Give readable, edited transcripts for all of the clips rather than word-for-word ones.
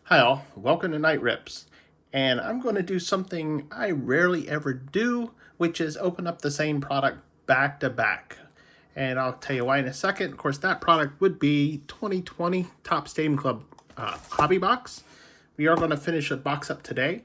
Hi all, welcome to Night Rips. And I'm going to do something I rarely ever do, which is open up the same product back to back. And I'll tell you why in a second. Of course, that product would be 2020 Topps Stadium Club Hobby Box. We are going to finish a box up today.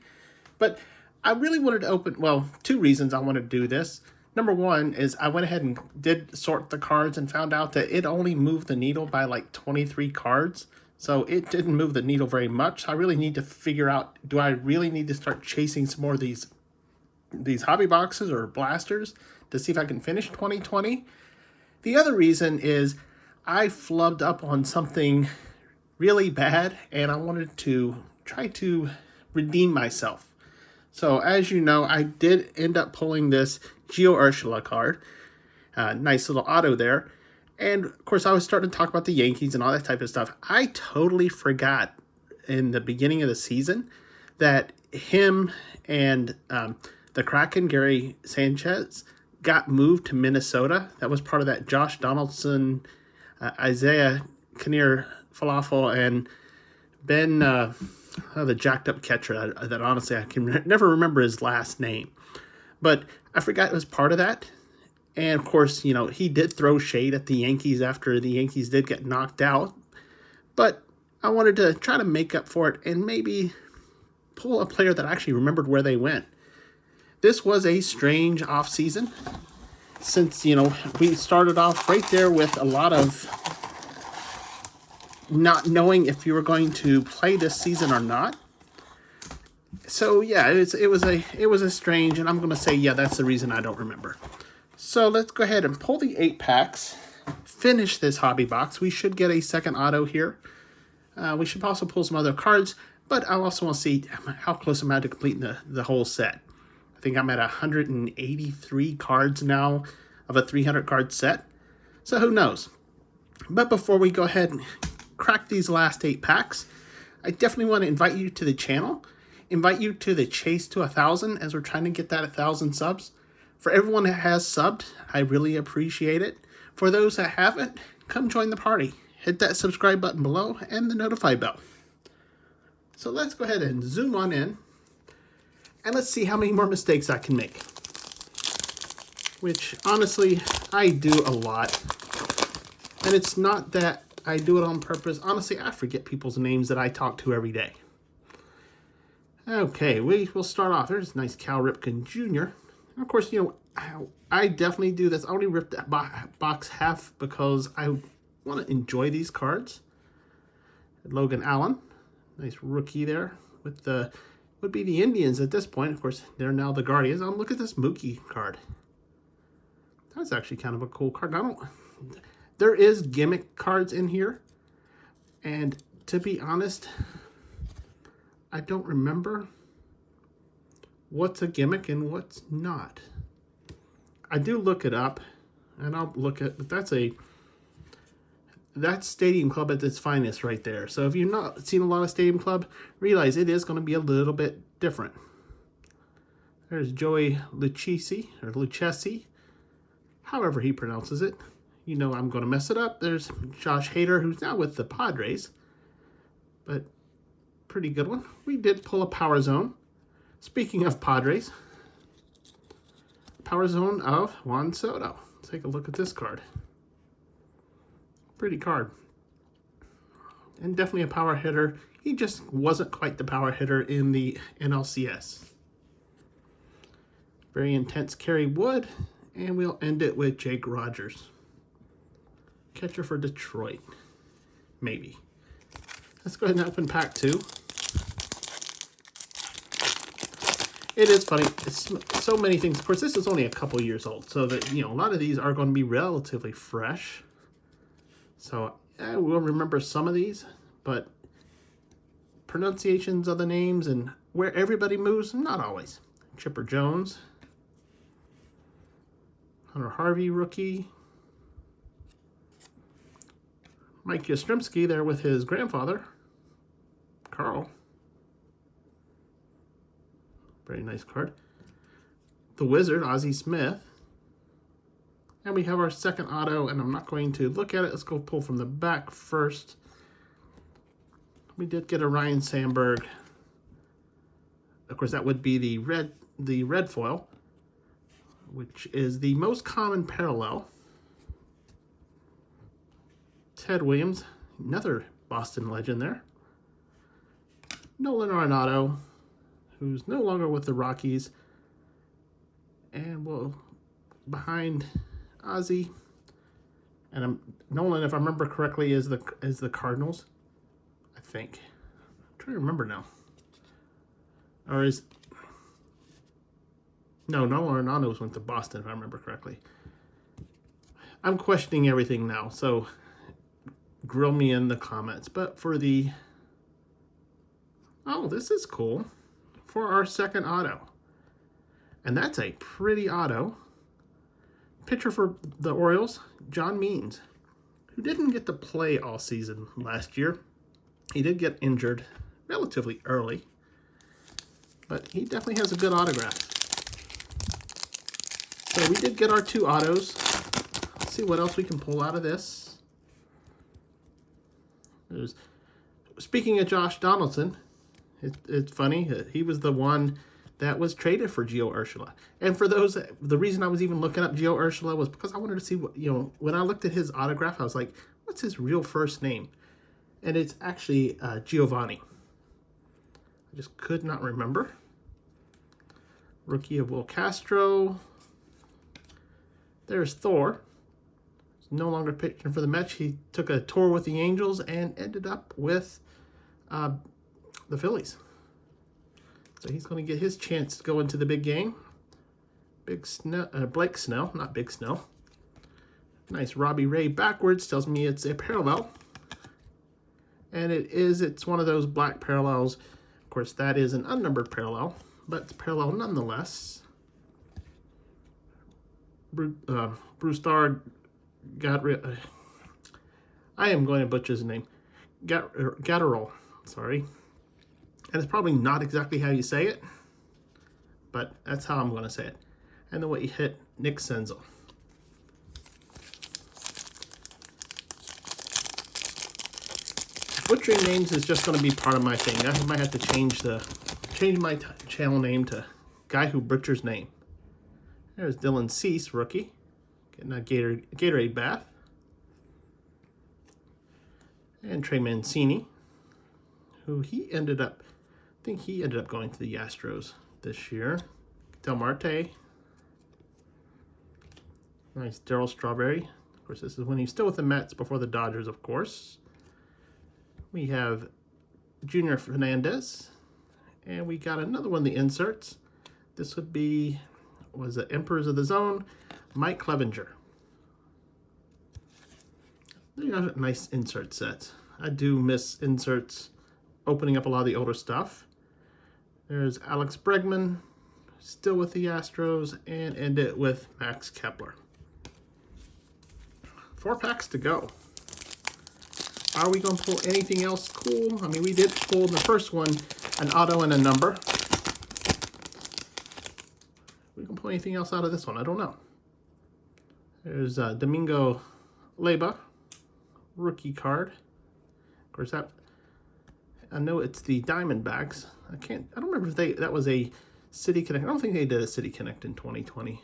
But I really wanted to open, well, two reasons I wanted to do this. Number one is I went ahead and did sort the cards and found out that it only moved the needle by like 23 cards. So it didn't move the needle very much. I really need to figure out, do I really need to start chasing some more of these hobby boxes or blasters to see if I can finish 2020? The other reason is I flubbed up on something really bad and I wanted to try to redeem myself. So as you know, I did end up pulling this Gio Urshela card. Nice little auto there. And of course, I was starting to talk about the Yankees and all that type of stuff. I totally forgot in the beginning of the season that him and the Kraken, Gary Sanchez, got moved to Minnesota. That was part of that Josh Donaldson, Isaiah Kinnear Falafel, and Ben, the jacked up catcher that honestly I can never remember his last name. But I forgot it was part of that. And of course, you know, he did throw shade at the Yankees after the Yankees did get knocked out. But I wanted to try to make up for it and maybe pull a player that actually remembered where they went. This was a strange offseason since, you know, we started off right there with a lot of not knowing if you were going to play this season or not. So yeah, it was a strange, and I'm going to say, yeah, that's the reason I don't remember. So let's go ahead and pull the 8 packs, finish this hobby box. We should get a second auto here. We should also pull some other cards, but I also want to see how close I'm at to completing the whole set. I think I'm at 183 cards now of a 300 card set. So who knows? But before we go ahead and crack these last 8 packs, I definitely want to invite you to the channel, invite you to the chase to 1,000 as we're trying to get that 1,000 subs. For everyone that has subbed, I really appreciate it. For those that haven't, come join the party. Hit that subscribe button below and the notify bell. So let's go ahead and zoom on in. And let's see how many more mistakes I can make. Which, honestly, I do a lot. And it's not that I do it on purpose. Honestly, I forget people's names that I talk to every day. Okay, we will start off. There's nice Cal Ripken Jr. Of course, you know, I definitely do this. I only ripped that box half because I want to enjoy these cards. Logan Allen, nice rookie there with the, would be the Indians at this point. Of course, they're now the Guardians. Look at this Mookie card. That's actually kind of a cool card. There is gimmick cards in here. And to be honest, I don't remember what's a gimmick and what's not. I do look it up, and I'll look at, but that's Stadium Club at its finest right there. So if you've not seen a lot of Stadium Club, realize it is going to be a little bit different. There's Joey Lucchesi, however he pronounces it. You know I'm going to mess it up. There's Josh Hader, who's now with the Padres, but pretty good one. We did pull a Power Zone. Speaking of Padres, Power Zone of Juan Soto. Take a look at this card. Pretty card. And definitely a power hitter. He just wasn't quite the power hitter in the NLCS. Very intense Kerry Wood. And we'll end it with Jake Rogers. Catcher for Detroit. Maybe. Let's go ahead and open pack 2. It is funny. It's so many things. Of course, this is only a couple years old, so that, you know, a lot of these are going to be relatively fresh. So I will remember some of these, but pronunciations of the names and where everybody moves, not always. Chipper Jones, Hunter Harvey rookie, Mike Yastrzemski there with his grandfather, Carl. Very nice card. The Wizard, Ozzie Smith. And we have our second auto, and I'm not going to look at it. Let's go pull from the back first. We did get a Ryan Sandberg. Of course, that would be the red foil, which is the most common parallel. Ted Williams, another Boston legend there. Nolan Arenado, who's no longer with the Rockies, and well, behind Ozzie, and Nolan, if I remember correctly, is the Cardinals. I think. I'm trying to remember now. Or is no Arenado's went to Boston, if I remember correctly. I'm questioning everything now, so grill me in the comments. But for the this is cool for our second auto, and that's a pretty auto. Pitcher for the Orioles, John Means, who didn't get to play all season last year. He did get injured relatively early, but he definitely has a good autograph. So we did get our 2 autos. Let's see what else we can pull out of this. Speaking of Josh Donaldson, it's funny that he was the one that was traded for Gio Urshela. And for those, the reason I was even looking up Gio Urshela was because I wanted to see what, when I looked at his autograph, I was like, what's his real first name? And it's actually Giovanni. I just could not remember. Rookie of Will Castro. There's Thor. He's no longer pitching for the Mets. He took a tour with the Angels and ended up with the Phillies. So he's going to get his chance to go into the big game. Blake Snell, not Big Snow. Nice Robbie Ray backwards, tells me it's a parallel. And it's one of those black parallels. Of course, that is an unnumbered parallel, but it's parallel nonetheless. Brusdar I am going to butcher his name. Gatterall, sorry. And it's probably not exactly how you say it, but that's how I'm going to say it. And then what you hit, Nick Senzel. Butchering names is just going to be part of my thing. I might have to change my channel name to Guy Who Butchers Name. There's Dylan Cease, rookie, getting a Gatorade bath. And Trey Mancini, who I think he ended up going to the Astros this year. Del Marte. Nice Darryl Strawberry. Of course, this is when he's still with the Mets before the Dodgers, of course. We have Junior Fernandez. And we got another one of the inserts. This would be, was it Emperors of the Zone? Mike Clevinger. They got nice insert sets. I do miss inserts, opening up a lot of the older stuff. There's Alex Bregman, still with the Astros, and end it with Max Kepler. 4 packs to go. Are we going to pull anything else cool? I mean, we did pull in the first one an auto and a number. We can pull anything else out of this one? I don't know. There's Domingo Leyba, rookie card. Of course, I know it's the Diamondbacks. I don't remember if that was a City Connect. I don't think they did a City Connect in 2020.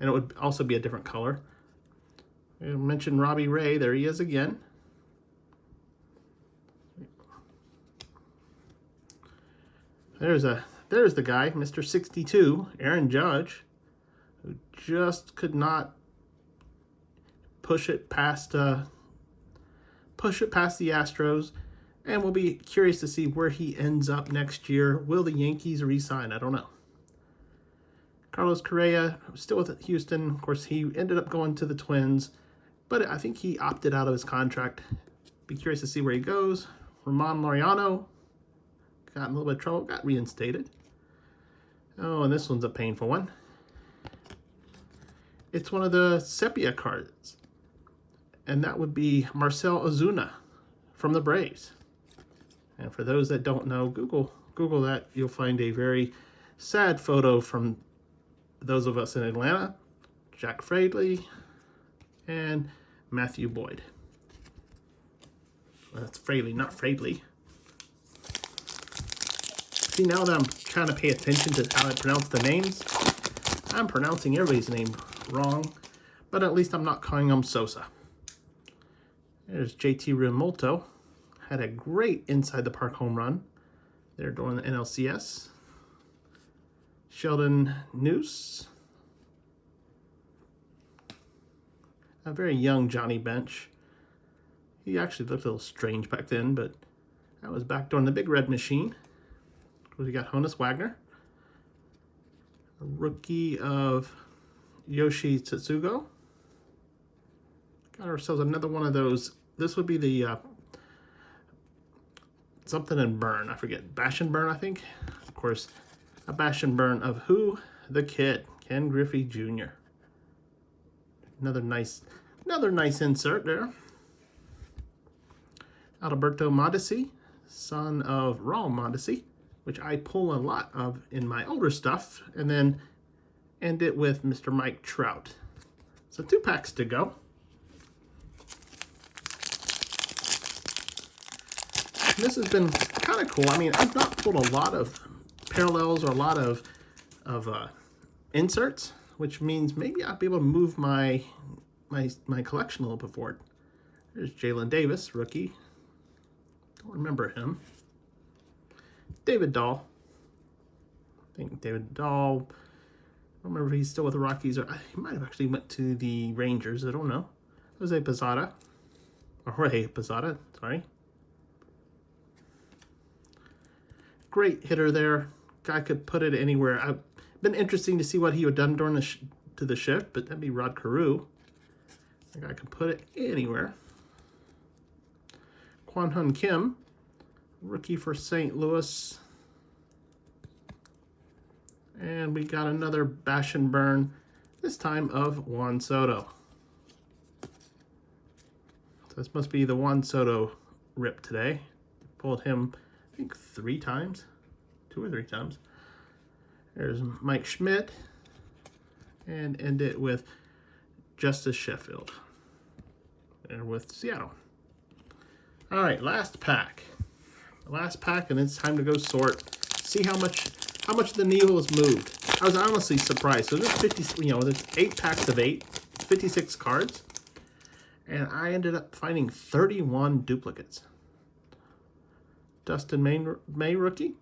And it would also be a different color. I mentioned Robbie Ray. There he is again. There's the guy, Mr. 62, Aaron Judge, who just could not push it past the Astros, and we'll be curious to see where he ends up next year. Will the Yankees re-sign? I don't know. Carlos Correa, still with Houston. Of course, he ended up going to the Twins, but I think he opted out of his contract. Be curious to see where he goes. Ramon Laureano got in a little bit of trouble, got reinstated. Oh, and this one's a painful one. It's one of the Sepia cards, and that would be Marcell Ozuna from the Braves. And for those that don't know, Google that. You'll find a very sad photo from those of us in Atlanta, Jack Fraley and Matthew Boyd. Well, that's Fraley, not Fraley. See, now that I'm trying to pay attention to how I pronounce the names, I'm pronouncing everybody's name wrong, but at least I'm not calling him Sosa. There's JT Realmuto. Had a great inside the park home run there during the NLCS. Sheldon Neuse. A very young Johnny Bench. He actually looked a little strange back then, but that was back during the Big Red Machine. We got Honus Wagner. A rookie of Yoshi Tsutsugo. Got ourselves another one of those. This would be the something and burn. I forget. Bash and burn, I think. Of course, a bash and burn of who? The Kid. Ken Griffey Jr. Another nice insert there. Alberto Mondesi, son of Raul Mondesi, which I pull a lot of in my older stuff, and then end it with Mr. Mike Trout. So 2 packs to go. This has been kind of cool. I mean, I've not pulled a lot of parallels or a lot of inserts, which means maybe I'll be able to move my collection a little bit forward. There's Jalen Davis, rookie. Don't remember him. David Dahl. I think David Dahl. I don't remember if he's still with the Rockies or he might have actually went to the Rangers. I don't know. Jose Posada. Or Jorge Posada, sorry. Great hitter there. Guy could put it anywhere. I've been interesting to see what he would have done during the shift, but that'd be Rod Carew. The guy could put it anywhere. Kwon Hun Kim, rookie for St. Louis. And we got another bash and burn, this time of Juan Soto. So this must be the Juan Soto rip today. Pulled him, I think, 3 times, 2 or 3 times. There's Mike Schmidt, and end it with Justice Sheffield, and with Seattle. All right, last pack. Last pack, and it's time to go sort. See how much the needle has moved. I was honestly surprised. So there's 50, there's 8 packs of 8, 56 cards, and I ended up finding 31 duplicates. Dustin May rookie.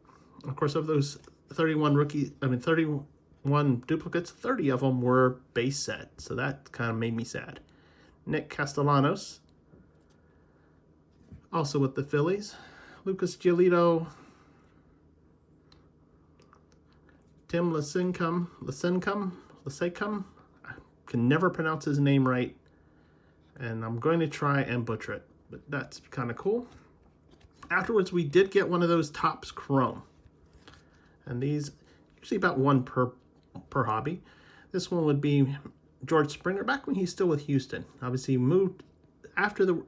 Of course, of those 31 duplicates, 30 of them were base set, so that kind of made me sad. Nick Castellanos, also with the Phillies. Lucas Giolito, Tim Lincecum, I can never pronounce his name right, and I'm going to try and butcher it, but that's kind of cool. Afterwards, we did get one of those Topps Chrome, and these usually about 1 per hobby. This one would be George Springer back when he's still with Houston. Obviously, he moved after the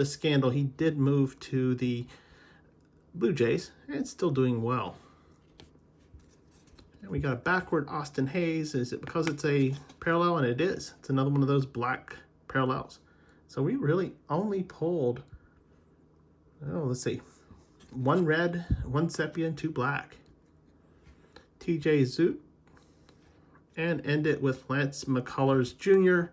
scandal. He did move to the Blue Jays, and it's still doing well. And we got a backward Austin Hayes. Is it because it's a parallel? And it is. It's another one of those black parallels. So we really only pulled, let's see, 1 red, 1 sepia, and 2 black. TJ Zoot, and end it with Lance McCullers Jr.,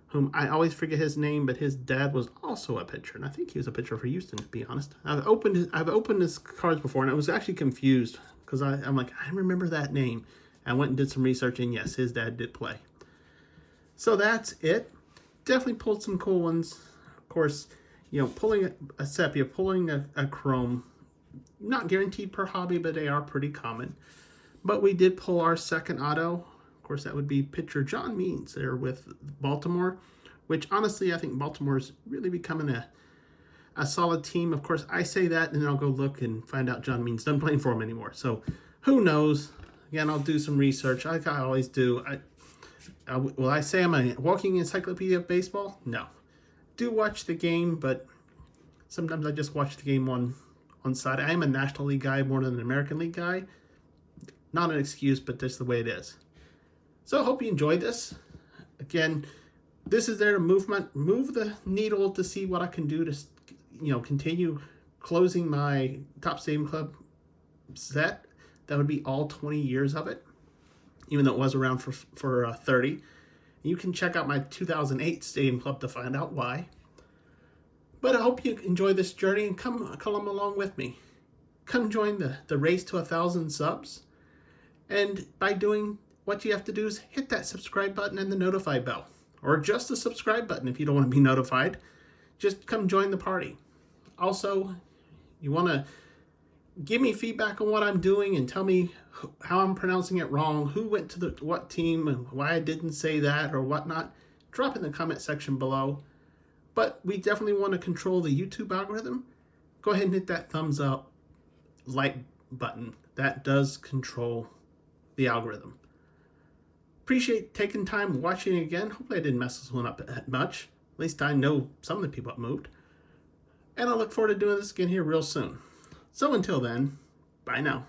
whom I always forget his name, but his dad was also a pitcher, and I think he was a pitcher for Houston, to be honest. I've opened his cards before, and I was actually confused because I'm like, I remember that name. I went and did some research, and yes, his dad did play. So that's it. Definitely pulled some cool ones. Of course, pulling a sepia, pulling a chrome, not guaranteed per hobby, but they are pretty common. But we did pull our second auto. Of course, that would be pitcher John Means there with Baltimore, which honestly, I think Baltimore's really becoming a solid team. Of course, I say that, and then I'll go look and find out John Means doesn't play for him anymore. So who knows? Again, I'll do some research like I always do. Will I say I'm a walking encyclopedia of baseball? No. Do watch the game, but sometimes I just watch the game on side. I am a National League guy more than an American League guy. Not an excuse, but that's the way it is. So I hope you enjoyed this. Again, this is there to move the needle to see what I can do to, continue closing my Topps Stadium Club set, that would be all 20 years of it, even though it was around for 30. You can check out my 2008 Stadium Club to find out why. But I hope you enjoy this journey and come along with me. Come join the race to 1,000 subs. And by doing what you have to do is hit that subscribe button and the notify bell. Or just the subscribe button if you don't want to be notified. Just come join the party. Also, you want to give me feedback on what I'm doing and tell me how I'm pronouncing it wrong, who went to what team and why I didn't say that or whatnot. Drop in the comment section below. But we definitely want to control the YouTube algorithm. Go ahead and hit that thumbs up, like button. That does control the algorithm. Appreciate taking time watching again. Hopefully I didn't mess this one up that much. At least I know some of the people have moved. And I look forward to doing this again here real soon. So until then, bye now.